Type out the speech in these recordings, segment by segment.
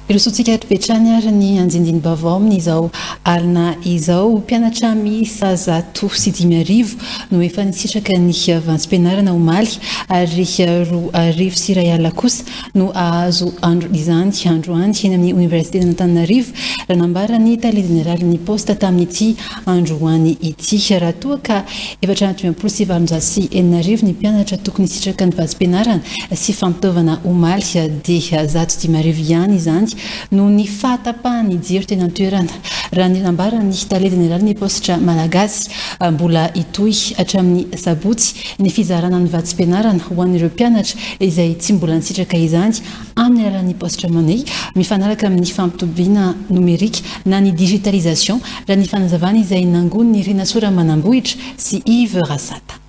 Irosotsika vetrany ary ny anjindiny-baovao amin'izao alina izao mpianatra miisa 110 no efa nisitraka ny vantsim-pianarana omaly ary 2 sy 2 alina kosa no ahazo andro izany androany eny amin'ny Université d'Antananarivo raha nambarany tale generalin'ny posta tamin'ity androany ity raha toa ka 727 ny mpianatra tokony hisitraka ny vantsim-pianarana sy fampitaovana omaly dia 110 ihany izany no ny fahatapahany jiro teny an-toerana raha ny nambarany tale generalin'ny posta malagasy mbola itoy hatramin'ny sabotsy ny fizarana ny vantsim-pianarana ho an'ireo mpianatra izay tsy mbola nisitraka izany amin'ny alalan'ny posta money mifanaraka amin'ny fampitoviana nomerika na ny digitalisation raha ny fanazavana izay nangon'ny Rinasora Manambohitra sy Yves Rasata.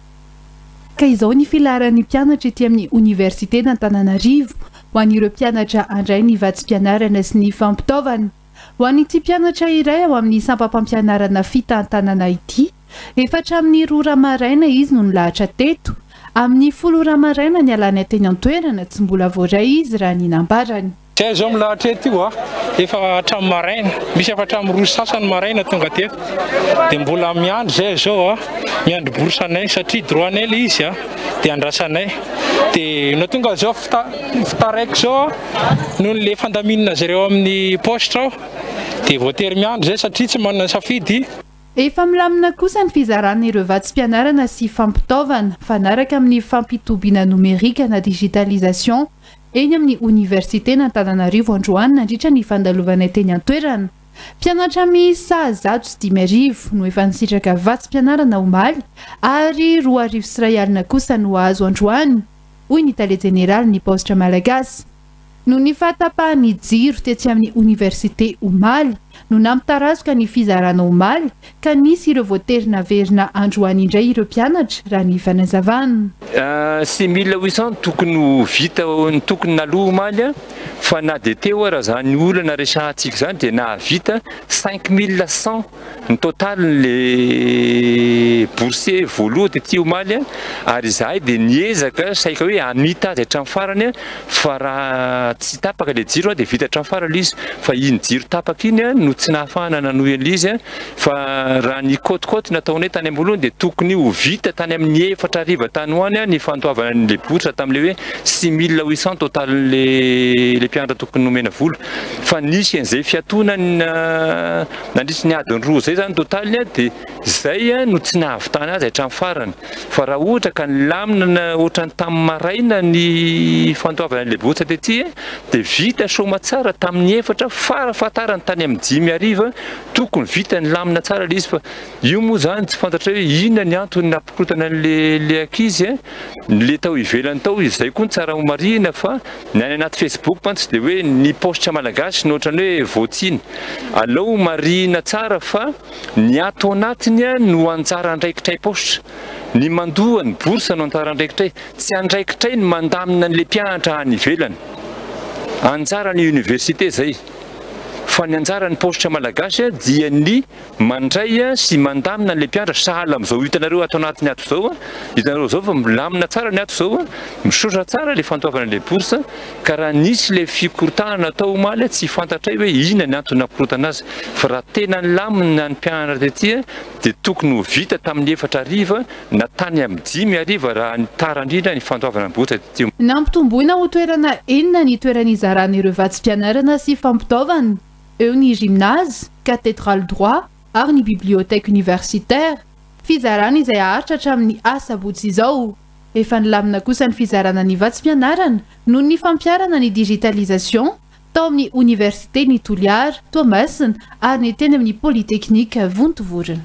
Ka izao ny filaran'ny mpianatra ety amin'ny Université d'Antananarivo ho an'ireo mpianatra andray ny vantsim-pianarana sy ny fampitaovana. Ho an'ity mpianatra iray ao amin'ny sampam-pampianarana fitantanana ity, efatra amin'ny 2 ramaraina izy no nilahatra teto. Amin'ny 10 ramaraina ny alany ateny an-toerana tsy mbola voaray izy raha ny nambarany. Zay zao milahatra eto io efa hatramin'ny maraina, misy efa hatramin'ny 2 sasany maraina tonga teto. Dia mbola miandry zay zao miandry borsanay satria droanay le izy dia andrasanay. Dia no tonga zao fitaraiky zao noho le fandaminana zareo amin'ny poste ao dia voatery miandry zay satria tsy manana safidy. Efa milamina kosa ny fizarana ireo vantsim-pianarana sy fampitaovana fanaraka amin'ny fampitobiana nomerika na digitalisation eny amin'ny Université d'Antananarivo androany nandritra ny fandalovana teny an-toerana. Mpianatra miisa 110 no efa nisitraka vantsim-pianarana omaly ary 2 sy 2 alina kosa no ahazo androany, hoy ny tale generalin'ny posta malagasy. No ny fahatapahany jiro tetsy amin'ny Université omaly no namitarazoka ny fizarana omaly ka nisy ireo voatery naverina androany indray ireo mpianatra raha ny fanazavana. 6800 tokony ho vita tokony naloha omaly fa na dia teo raha zany olana resahantsika zany dia nahavita 5100 ny total le boursier voaloha tetỳ omaly ary izahay dia niezaka saika hoe hanita azy hatramin'ny farany fa raha tsy tapaka le jiro dia vita hatramin'ny farany izy fa iny jiro tapaka iny no tsy nahafahana nanohy an'izy fa raha ny kôtikôty nataonay tany amboloany dia tokony ho vita tany amin'ny 4 ariva tany hoany ny fantoavana an'le bourse tamin'le hoe 6800 total le mpianatra tokony nomena vola fa nisy an'izay fiatonany nandritsy ny adiny 2 zay zany totaly dia zay no tsy nahavitana azy hatramin'ny farany fa raha ohatra ka nilamina ohatrany tamin'ny maraina ny fantoavana an'le bourse tetỳ dia vita soma tsara tamin'ny 4 farafatarany tany amin'ny 5 ariva tokony vita ny lamina tsara le izy fa io moa zany tsy fantatra hoe inona ny antony napikorotana le ankizy le tao ivelany tao izay koa ny tsara ho marina fa ny any anaty Facebook mantsy dia hoe ny poste malagasy no ohatrany hoe voatsiny aleo marina tsara fa ny ato anatiny no anjara andraikitray poste ny mandoa ny bourse no anjara andraikitray tsy andraikitray ny mandamina an'le mpianatra any ivelany anjara ny université zay fa ny anjara ny poste malagasy dia ny mandray sy mandamina an'le mpianatra sahala amin'izao hitanareo ato anatiny ato zao hitanareo zao fa milamina tsara ny ato zao misotra tsara le fantoavana le bourse ka raha nisy le fikorotana natao omaly tsy fantatray hoe inona ny antony napikorotana azy fa raha tena lamina ny mpianatra tetỳ dia tokony ho vita tamin'ny 4 ariva na tany amin'ny 5 ariva raha ny tara indrindra ny fantoavana ny bourse tetỳ. Nampitomboina ho toerana enina ny toerana izarana ireo vantsim-pianarana sy fampitaovana eo ny gymnase, cathédrale droit ary ny bibliothèque universitaire. Fizarana izay aharitra hatramin'ny asabotsy izao. Efa nilamina kosa ny fizarana ny vantsim-pianarana noho ny fampiarana ny digitalisation tao amin'ny Université ny Toliara, Toamasina ary ny teny amin'ny Polytechnique Vontovorona.